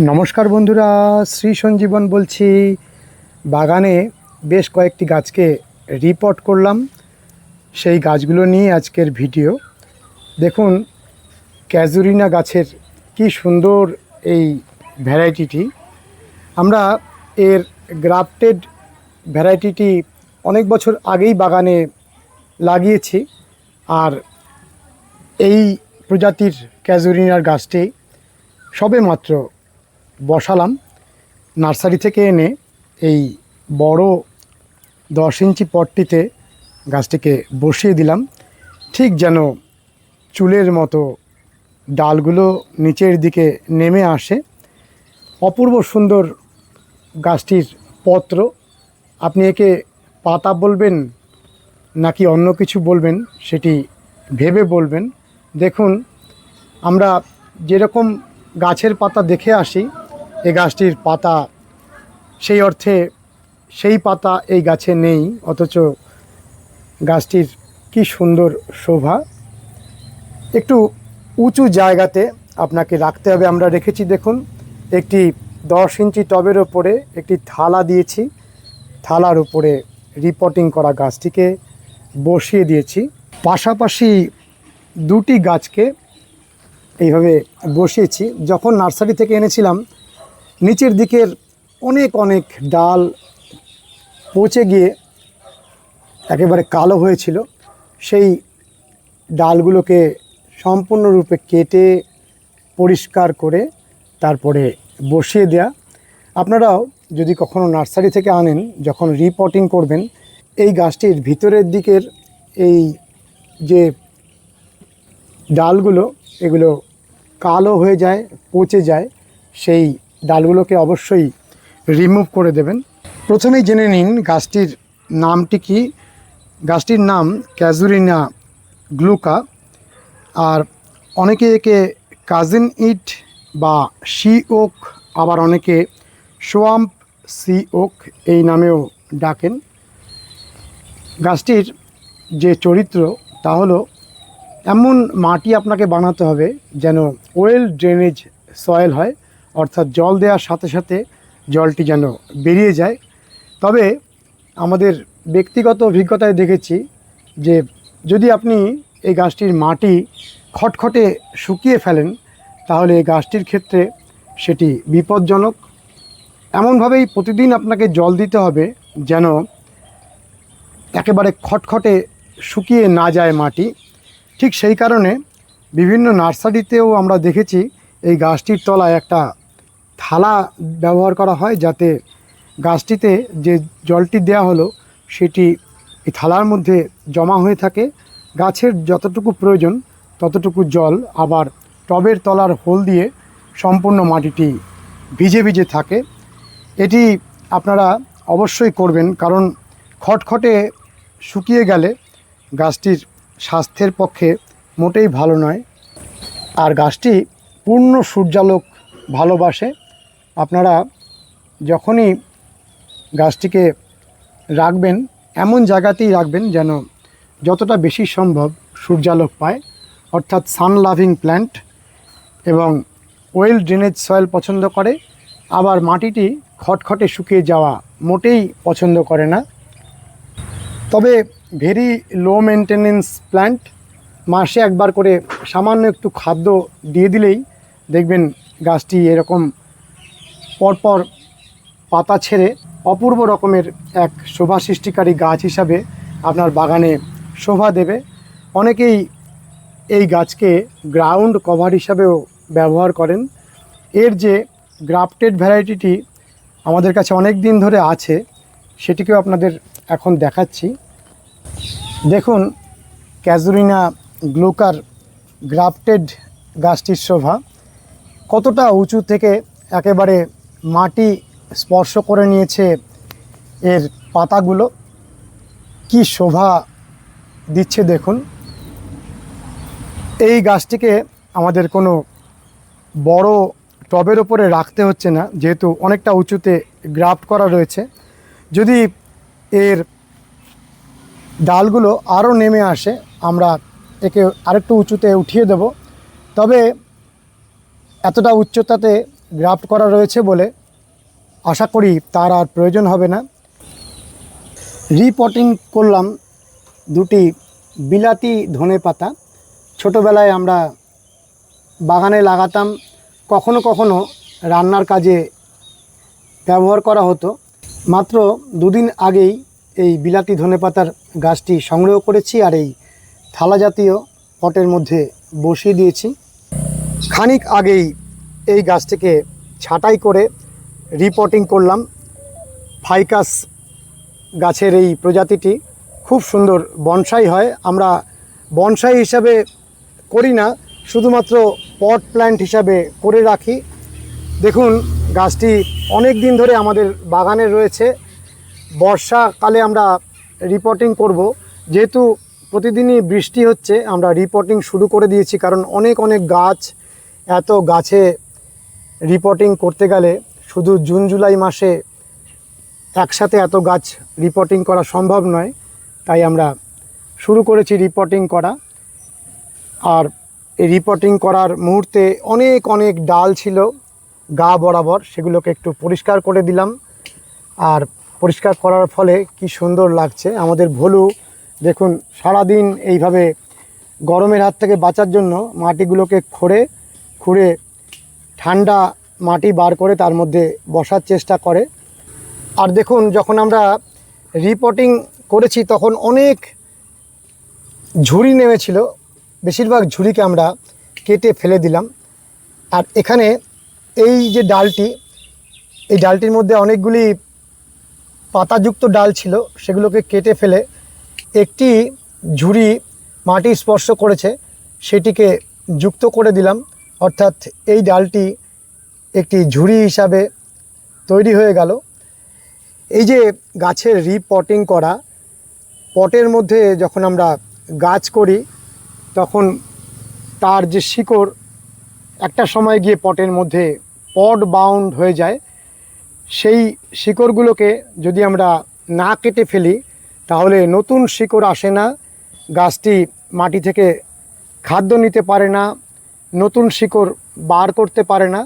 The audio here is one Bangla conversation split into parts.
নমস্কার বন্ধুরা, শ্রী সঞ্জীবন বলছি। বাগানে বেশ কয়েকটি গাছকে রিপোর্ট করলাম, সেই গাছগুলো নিয়ে আজকের ভিডিও। দেখুন, ক্যাজুরিনা গাছের কি সুন্দর এই ভ্যারাইটিটি। আমরা এর গ্রাফটেড ভ্যারাইটিটি অনেক বছর আগেই বাগানে লাগিয়েছি। আর এই প্রজাতির ক্যাজুরিনার গাছটি সবে মাত্র বসালাম নার্সারি থেকে এনে। এই বড় 10 ইঞ্চি পটটিতে গাছটিকে বসিয়ে দিলাম, ঠিক যেন চুলের মতো ডালগুলো নিচের দিকে নেমে আসে। অপূর্ব সুন্দর গাছটির পত্র। আপনি একে পাতা বলবেন নাকি অন্য কিছু বলবেন সেটি ভেবে বলবেন। দেখুন, আমরা যেরকম গাছের পাতা দেখে আসি, এই গাছটির পাতা সেই অর্থে সেই পাতা এই গাছে নেই, অথচ গাছটির কি সুন্দর শোভা। একটু উঁচু জায়গাতে আপনাকে রাখতে হবে। আমরা রেখেছি, দেখুন, একটি 10 ইঞ্চি টবের ওপরে একটি থালা দিয়েছি। থালার উপরে রিপোর্টিং করা গাছটিকে বসিয়ে দিয়েছি। পাশাপাশি দুটি গাছকে এইভাবে বসিয়েছি। যখন নার্সারি থেকে এনেছিলাম, নিচের দিকের অনেক অনেক ডাল পচে গিয়ে একেবারে কালো হয়েছিল। সেই ডালগুলোকে সম্পূর্ণরূপে কেটে পরিষ্কার করে তারপরে বসিয়ে দেয়া। আপনারাও যদি কখনো নার্সারি থেকে আনেন, যখন রিপোর্টিং করবেন, এই গাছটির ভিতরের দিকের এই যে ডালগুলো, এগুলো কালো হয়ে যায়, পচে যায়, সেই ডালগুলোকে অবশ্যই রিমুভ করে দেবেন। প্রথমেই জেনে নিন গাছটির নামটি কি। গাছটির নাম ক্যাজুরিনা গ্লুকা, আর অনেকে একে কাজিন ইট বা সি ওক, আবার অনেকে সোয়াম্প সি ওক এই নামেও ডাকেন। গাছটির যে চরিত্র তা হলো, এমন মাটি আপনাকে বানাতে হবে যেন ওয়েল ড্রেনেজ সয়েল হয়, অর্থাৎ জল দেওয়ার সাথে সাথে জলটি যেন বেরিয়ে যায়। তবে আমাদের ব্যক্তিগত অভিজ্ঞতায় দেখেছি যে যদি আপনি এই গাছটির মাটি খটখটে শুকিয়ে ফেলেন, তাহলে এই গাছটির ক্ষেত্রে সেটি বিপজ্জনক। এমনভাবেই প্রতিদিন আপনাকে জল দিতে হবে যেন একেবারে খটখটে শুকিয়ে না যায় মাটি। ঠিক সেই কারণে বিভিন্ন নার্সারিতেও আমরা দেখেছি এই গাছটির তলায় একটা থালা ব্যবহার করা হয়, যাতে গাছটিতে যে জলটি দেওয়া হলো সেটি এই থালার মধ্যে জমা হয়ে থাকে। গাছের যতটুকু প্রয়োজন ততটুকু জল আবার টবের তলার হোল দিয়ে সম্পূর্ণ মাটিটি ভিজে ভিজে থাকে। এটি আপনারা অবশ্যই করবেন, কারণ খটখটে শুকিয়ে গেলে গাছটির স্বাস্থ্যের পক্ষে মোটেই ভালো নয়। আর গাছটি পূর্ণ সূর্যালোক ভালোবাসে। আপনারা যখনই গাছটিকে রাখবেন, এমন জায়গাতেই রাখবেন যেন যতটা বেশি সম্ভব সূর্যালোক পায়, অর্থাৎ সান লাভিং প্ল্যান্ট, এবং ওয়েল ড্রেনেজ সয়েল পছন্দ করে। আবার মাটিটি খটখটে শুকিয়ে যাওয়া মোটেই পছন্দ করে না। তবে ভেরি লো মেনটেনেন্স প্ল্যান্ট। মাসে একবার করে সামান্য একটু খাদ্য দিয়ে দিলেই দেখবেন গাছটি এরকম পরপর পাতা ছেড়ে অপূর্ব রকমের এক শোভা সৃষ্টিকারী গাছ হিসাবে আপনার বাগানে শোভা দেবে। অনেকেই এই গাছকে গ্রাউন্ড কভার হিসাবেও ব্যবহার করেন। এর যে গ্রাফটেড ভ্যারাইটিটি আমাদের কাছে অনেক দিন ধরে আছে, সেটিকেও আপনাদের এখন দেখাচ্ছি। দেখুন, ক্যাজুরিনা গ্লুকার গ্রাফটেড গাছটির শোভা কতটা উঁচু থেকে একেবারে মাটি স্পর্শ করে নিয়েছে। এর পাতাগুলো কি শোভা দিচ্ছে দেখুন। এই গাছটিকে আমাদের কোনো বড় টবের ওপরে রাখতে হচ্ছে না, যেহেতু অনেকটা উঁচুতে গ্রাফট করা রয়েছে। যদি এর ডালগুলো আরও নেমে আসে, আমরা একে আরেকটু উঁচুতে উঠিয়ে দেব। তবে এতটা উচ্চতাতে গ্রাফট করা রয়েছে বলে আশা করি তার আর প্রয়োজন হবে না। রিপটিং করলাম দুটি বিলাতি ধনেপাতা। ছোটোবেলায় আমরা বাগানে লাগাতাম, কখনো কখনো রান্নার কাজে ব্যবহার করা হতো। মাত্র দুদিন আগেই এই বিলাতি ধনেপাতার গাছটি সংগ্রহ করেছি আর এই থালা জাতীয় পটের মধ্যে বসিয়ে দিয়েছি। খানিক আগেই এই গাছটিকে ছাঁটাই করে রিপটিং করলাম। ফাইকাস গাছের এই প্রজাতিটি খুব সুন্দর বনসাই হয়। আমরা বনসাই হিসাবে করি না, শুধুমাত্র পট প্ল্যান্ট হিসাবে করে রাখি। দেখুন গাছটি অনেক দিন ধরে আমাদের বাগানে রয়েছে। বর্ষাকালে আমরা রিপটিং করব, যেহেতু প্রতিদিনই বৃষ্টি হচ্ছে আমরা রিপটিং শুরু করে দিয়েছি, কারণ অনেক অনেক গাছ, এত গাছে রিপটিং করতে গেলে শুধু জুন জুলাই মাসে একসাথে এত গাছ রিপটিং করা সম্ভব নয়। তাই আমরা শুরু করেছি রিপটিং করা। আর এই রিপটিং করার মুহূর্তে অনেক অনেক ডাল ছিল গা বরাবর, সেগুলোকে একটু পরিষ্কার করে দিলাম। আর পরিষ্কার করার ফলে কি সুন্দর লাগছে আমাদের ভলু। দেখুন সারাদিন এইভাবে গরমের হাত থেকে বাঁচার জন্য মাটিগুলোকে খুঁড়ে ঠান্ডা মাটি বার করে তার মধ্যে বসার চেষ্টা করে। আর দেখুন যখন আমরা রিপটিং করেছি তখন অনেক ঝুড়ি নেমেছিল, বেশিরভাগ ঝুড়িকে আমরা কেটে ফেলে দিলাম। আর এখানে এই যে ডালটি, এই ডালটির মধ্যে অনেকগুলি পাতাযুক্ত ডাল ছিল, সেগুলোকে কেটে ফেলে একটি ঝুড়ি মাটি স্পর্শ করেছে সেটিকে যুক্ত করে দিলাম। অর্থাৎ এই ডালটি একটি ঝুড়ি হিসাবে তৈরি হয়ে গেল। এই যে গাছের রিপটিং করা, পটের মধ্যে যখন আমরা গাছ করি তখন তার যে শিকড় একটা সময় গিয়ে পটের মধ্যে পট বাউন্ড হয়ে যায়। সেই শিকড়গুলোকে যদি আমরা না কেটে ফেলি তাহলে নতুন শিকড় আসে না, গাছটি মাটি থেকে খাদ্য নিতে পারে না, নতুন শিকড় বার করতে পারে না।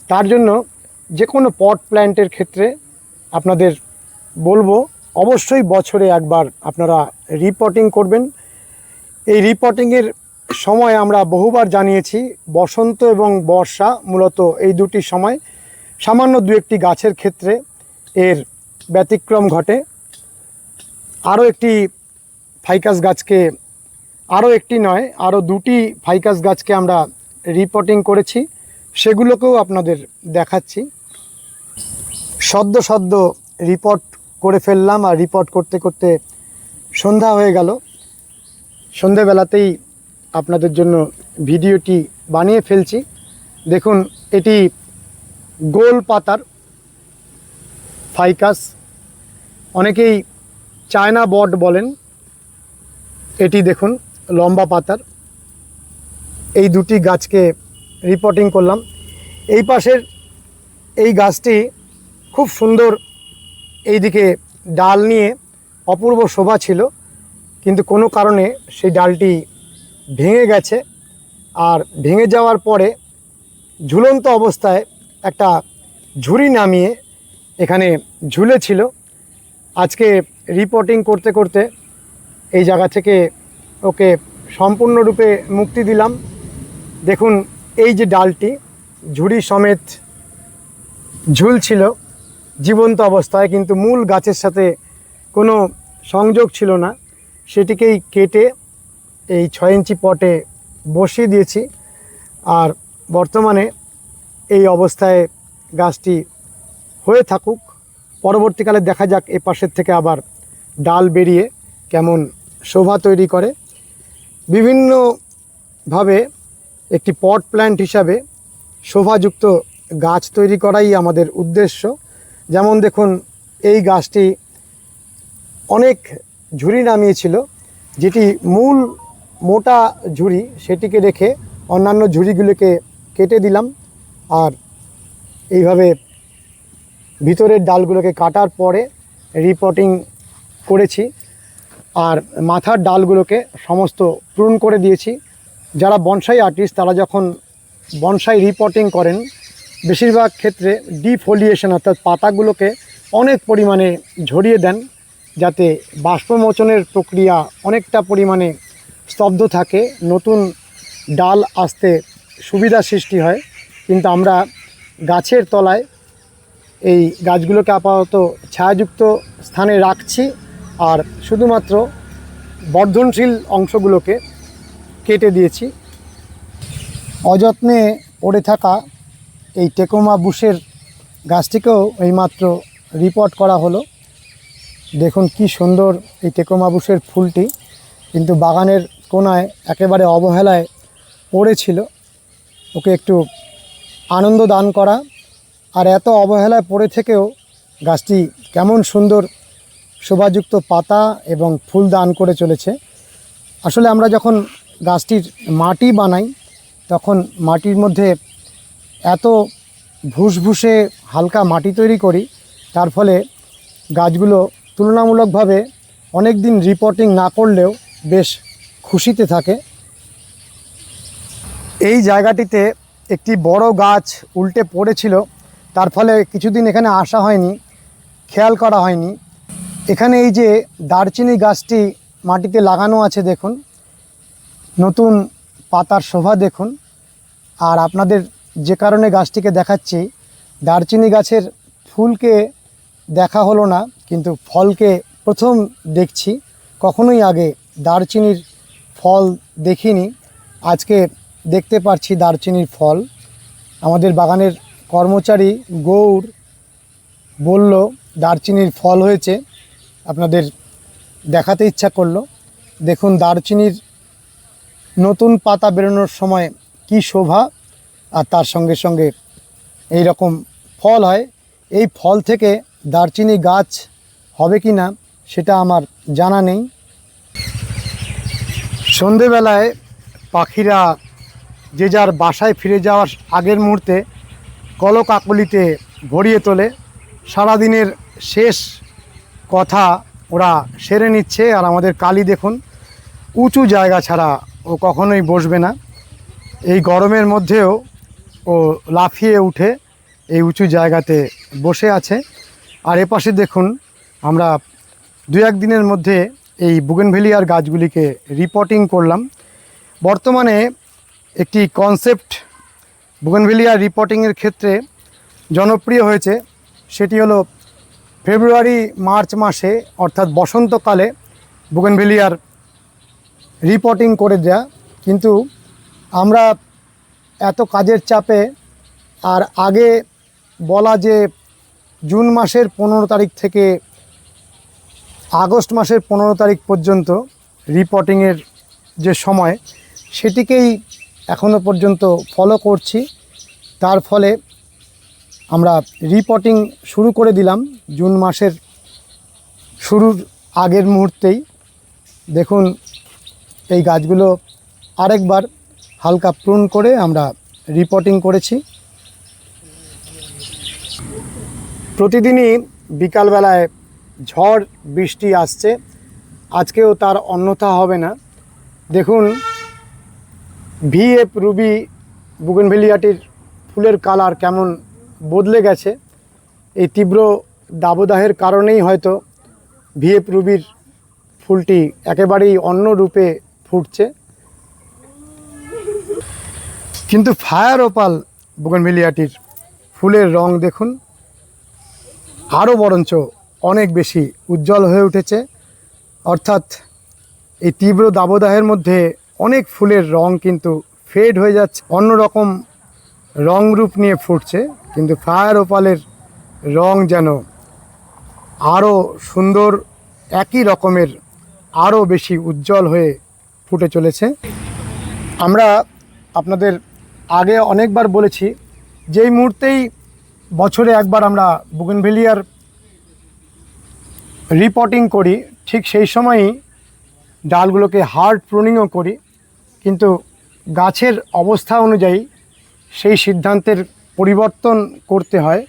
তার জন্য যে কোনো পট প্ল্যান্টের ক্ষেত্রে আপনাদের বলবো অবশ্যই বছরে একবার আপনারা রিপটিং করবেন। এই রিপটিংয়ের সময় আমরা বহুবার জানিয়েছি, বসন্ত এবং বর্ষা মূলত এই দুটি সময়। সামান্য দু একটি গাছের ক্ষেত্রে এর ব্যতিক্রম ঘটে। আরও একটি ফাইকাস গাছকে, আরও একটি নয় আরও দুটি ফাইকাস গাছকে আমরা রিপটিং করেছি, সেগুলোকেও আপনাদের দেখাচ্ছি। সদ্য রিপট করে ফেললাম, আর রিপট করতে করতে সন্ধ্যা হয়ে গেল। সন্ধ্যাবেলাতেই আপনাদের জন্য ভিডিওটি বানিয়ে ফেলছি। দেখুন এটি গোল পাতার ফাইকাস, অনেকেই চায়না বট বলেন। এটি দেখুন লম্বা পাতার। এই দুটি গাছকে রিপটিং করলাম। এই পাশের এই গাছটি খুব সুন্দর, এই দিকে ডাল নিয়ে অপূর্ব শোভা ছিল, কিন্তু কোনো কারণে সেই ডালটি ভেঙে গেছে। আর ভেঙে যাওয়ার পরে ঝুলন্ত অবস্থায় একটা ঝুড়ি নামিয়ে এখানে ঝুলেছিল। আজকে রিপটিং করতে করতে এই জায়গা থেকে ওকে সম্পূর্ণরূপে মুক্তি দিলাম। দেখুন এই যে ডালটি ঝুড়ি সমেত ঝুলছিল জীবন্ত অবস্থায়, কিন্তু মূল গাছের সাথে কোনো সংযোগ ছিল না, সেটিকেই কেটে এই 6 ইঞ্চি পটে বসিয়ে দিয়েছি। আর বর্তমানে এই অবস্থায় গাছটি হয়ে থাকুক, পরবর্তীকালে দেখা যাক এ পাশের থেকে আবার ডাল বেরিয়ে কেমন শোভা তৈরি করে। বিভিন্নভাবে একটি পট প্ল্যান্ট হিসাবে শোভাযুক্ত গাছ তৈরি করাই আমাদের উদ্দেশ্য। যেমন দেখুন এই গাছটি অনেক ঝুড়ি নামিয়েছিল, যেটি মূল মোটা ঝুড়ি সেটিকে রেখে অন্যান্য ঝুড়িগুলোকে কেটে দিলাম। আর এইভাবে ভিতরের ডালগুলোকে কাটার পরে রিপটিং করেছি। আর মাথার ডালগুলোকে সমস্ত প্রুন করে দিয়েছি। যারা বনসাই আর্টিস্ট তারা যখন বনসাই রিপটিং করেন বেশিরভাগ ক্ষেত্রে ডিফোলিয়েশন অর্থাৎ পাতাগুলোকে অনেক পরিমাণে ঝরিয়ে দেন, যাতে বাষ্পমোচনের প্রক্রিয়া অনেকটা পরিমাণে স্তব্ধ থাকে, নতুন ডাল আসতে সুবিধা সৃষ্টি হয়। কিন্তু আমরা গাছের তলায় এই গাছগুলোকে আপাতত ছায়াযুক্ত স্থানে রাখছি, আর শুধুমাত্র বর্ধনশীল অংশগুলোকে কেটে দিয়েছি। অযত্নে পড়ে থাকা এই টেকোমা বুশের গাছটিকেও এইমাত্র রিপোর্ট করা হলো। দেখুন কি সুন্দর এই টেকোমা বুশের ফুলটি, কিন্তু বাগানের কোনায় একেবারে অবহেলায় পড়েছিল। ওকে একটু আনন্দ দান করা, আর এত অবহেলায় পড়ে থেকেও গাছটি কেমন সুন্দর শোভাযুক্ত পাতা এবং ফুল দান করে চলেছে। আসলে আমরা যখন গাছটির মাটি বানাই তখন মাটির মধ্যে এত ভুসভুসে হালকা মাটি তৈরি করি, তার ফলে গাছগুলো তুলনামূলকভাবে অনেক দিন রিপোর্টিং না করলেও বেশ খুশিতে থাকে। এই জায়গাটিতে একটি বড় গাছ উল্টে পড়েছিল, তার ফলে কিছুদিন এখানে আসা হয়নি, খেয়াল করা হয়নি। এখানে এই যে দারচিনি গাছটি মাটিতে লাগানো আছে, দেখুন নতুন পাতার শোভা দেখুন। আর আপনাদের যে কারণে গাছটিকে দেখাচ্ছি, দারচিনি গাছের ফুলকে দেখা হলো না, কিন্তু ফলকে প্রথম দেখছি। কখনোই আগে দারচিনির ফল দেখিনি, আজকে দেখতে পাচ্ছি দারচিনির ফল। আমাদের বাগানের কর্মচারী গৌর বলল দারচিনির ফল হয়েছে, আপনাদের দেখাতে ইচ্ছা করলো। দেখুন দারচিনির নতুন পাতা বেরোনোর সময় কি শোভা, আর তার সঙ্গে সঙ্গে এই রকম ফল হয়। এই ফল থেকে দারচিনি গাছ হবে কি না সেটা আমার জানা নেই। সন্ধেবেলায় পাখিরা যে যার বাসায় ফিরে যাওয়ার আগের মুহূর্তে কলকাকলিতে ভরিয়ে তোলে। সারাদিনের শেষ কথা ওরা সেরে নিচ্ছে। আর আমাদের কালী দেখুন উঁচু জায়গা ছাড়া ও কখনোই বসবে না। এই গরমের মধ্যেও ও লাফিয়ে উঠে এই উঁচু জায়গাতে বসে আছে। আর এপাশে দেখুন আমরা দু এক দিনের মধ্যে এই বুগেনভেলিয়ার গাছগুলিকে রিপোর্টিং করলাম। বর্তমানে একটি কনসেপ্ট বুগেনভেলিয়ার রিপোর্টিংয়ের ক্ষেত্রে জনপ্রিয় হয়েছে, সেটি হলো ফেব্রুয়ারি মার্চ মাসে অর্থাৎ বসন্তকালে বুগেনভেলিয়ার রিপোর্টিং করে দেয়া। কিন্তু আমরা এত কাজের চাপে আর আগে বলা যে জুন মাসের 15 তারিখ থেকে আগস্ট মাসের 15 তারিখ পর্যন্ত রিপোর্টিংয়ের যে সময়, সেটিকেই এখনো পর্যন্ত ফলো করছি। তার ফলে আমরা রিপোর্টিং শুরু করে দিলাম জুন মাসের শুরুর আগের মুহূর্তেই। দেখুন এই গাছগুলো আরেকবার হালকা প্রুন করে আমরা রিপোর্টিং করেছি। প্রতিদিনই বিকালবেলায় ঝড় বৃষ্টি আসছে, আজকেও তার অন্যথা হবে না। দেখুন ভিএফ রুবি বুগেনভেলিয়াটির ফুলের কালার কেমন বদলে গেছে। এই তীব্র দাবদাহের কারণেই হয়তো ভিএফ রুবির ফুলটি একেবারেই অন্য রূপে ফুটছে। কিন্তু ফায়ার ওপাল বুগেনভেলিয়াটির ফুলের রং দেখুন আরও বরঞ্চ অনেক বেশি উজ্জ্বল হয়ে উঠেছে। অর্থাৎ এই তীব্র দাবদাহের মধ্যে অনেক ফুলের রং কিন্তু ফেড হয়ে যাচ্ছে, অন্যরকম রং রূপ নিয়ে ফুটছে। কিন্তু ফায়ার ওপালের রং যেন আরও সুন্দর, একই রকমের আরও বেশি উজ্জ্বল হয়ে ফুটে চলেছে। আমরা আপনাদের আগে অনেকবার বলেছি, যেই মুহূর্তেই বছরে একবার আমরা বুগেনভেলিয়ার রিপোর্টিং করি, ঠিক সেই সময়ই ডালগুলোকে হার্ড প্রুনিংও করি। কিন্তু গাছের অবস্থা অনুযায়ী সেই সিদ্ধান্তের পরিবর্তন করতে হয়।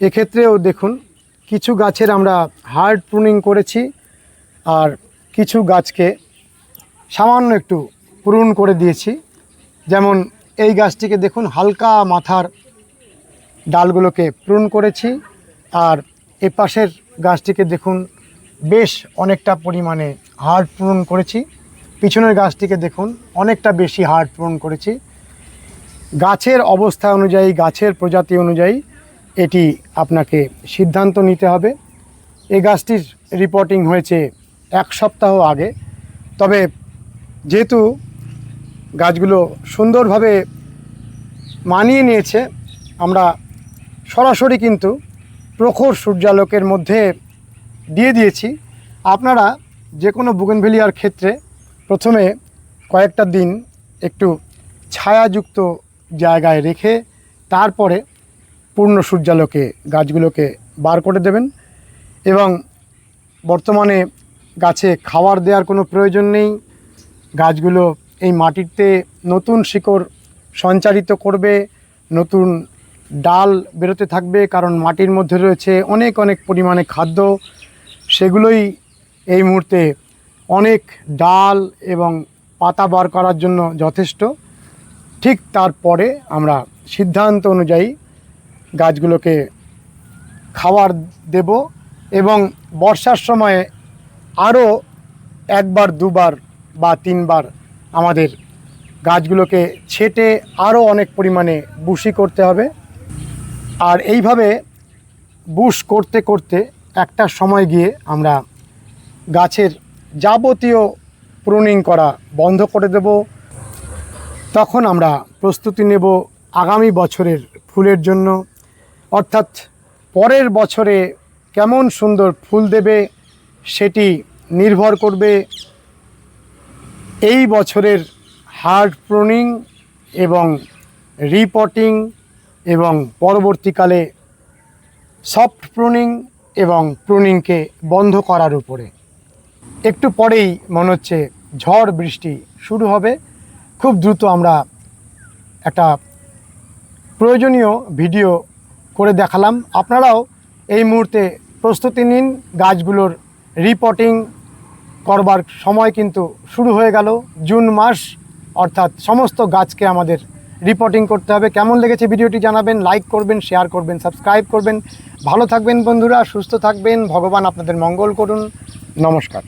এক্ষেত্রেও দেখুন কিছু গাছের আমরা হার্ড প্রুনিং করেছি, আর কিছু গাছকে সামান্য একটু প্রুন করে দিয়েছি। যেমন এই গাছটিকে দেখুন হালকা মাথার ডালগুলোকে প্রুন করেছি। আর এ পাশের গাছটিকে দেখুন, বেশ অনেকটা পরিমাণে হার্ড প্রুন করেছি। পিছনের গাছটিকে দেখুন, অনেকটা বেশি হার্ড প্রুন করেছি। গাছের অবস্থা অনুযায়ী, গাছের প্রজাতি অনুযায়ী এটি আপনাকে সিদ্ধান্ত নিতে হবে। এই গাছটির রিপোর্টিং হয়েছে 1 সপ্তাহ আগে। তবে যেহেতু গাছগুলো সুন্দরভাবে মানিয়ে নিয়েছে, আমরা সরাসরি কিন্তু প্রখর সূর্যালোকের মধ্যে দিয়ে দিয়েছি। আপনারা যে কোনো বুগেনভেলিয়ার ক্ষেত্রে প্রথমে কয়েকটা দিন একটু ছায়াযুক্ত জায়গায় রেখে তারপরে পূর্ণ সূর্যালোকে গাছগুলোকে বার করে দেবেন। এবং বর্তমানে গাছে খাবার দেওয়ার কোনো প্রয়োজন নেই। গাছগুলো এই মাটিতে নতুন শিকড় সঞ্চারিত করবে, নতুন ডাল বেরোতে থাকবে, কারণ মাটির মধ্যে রয়েছে অনেক অনেক পরিমাণে খাদ্য। সেগুলোই এই মুহূর্তে অনেক ডাল এবং পাতা বার করার জন্য যথেষ্ট। ঠিক তারপরে আমরা সিদ্ধান্ত অনুযায়ী গাছগুলোকে খাবার দেব। এবং বর্ষার সময়ে আরও 1 বার 2 বার বা 3 বার আমাদের গাছগুলোকে ছেটে আরও অনেক পরিমাণে বুশি করতে হবে। আর এইভাবে বুশ করতে করতে একটা সময় গিয়ে আমরা গাছের যাবতীয় প্রুনিং করা বন্ধ করে দেব। তখন আমরা প্রস্তুতি নেব আগামী বছরের ফুলের জন্য। অর্থাৎ পরের বছরে কেমন সুন্দর ফুল দেবে সেটি নির্ভর করবে এই বছরের হার্ড প্রুনিং এবং রিপোর্টিং এবং পরবর্তীকালে সফট প্রুনিং এবং প্রুনিংকে বন্ধ করার উপরে। একটু পরেই মনে হচ্ছে ঝড় বৃষ্টি শুরু হবে। খুব দ্রুত আমরা একটা প্রয়োজনীয় ভিডিও করে দেখালাম। আপনারাও এই মুহূর্তে প্রস্তুতি নিন। গাছগুলোর রিপোর্টিং করবার সময় কিন্তু শুরু হয়ে গেল। জুন মাস, অর্থাৎ সমস্ত গাছকে আমাদের রিপোর্টিং করতে হবে। কেমন লেগেছে ভিডিওটি জানাবেন, লাইক করবেন, শেয়ার করবেন, সাবস্ক্রাইব করবেন। ভালো থাকবেন বন্ধুরা, সুস্থ থাকবেন। ভগবান আপনাদের মঙ্গল করুন। নমস্কার।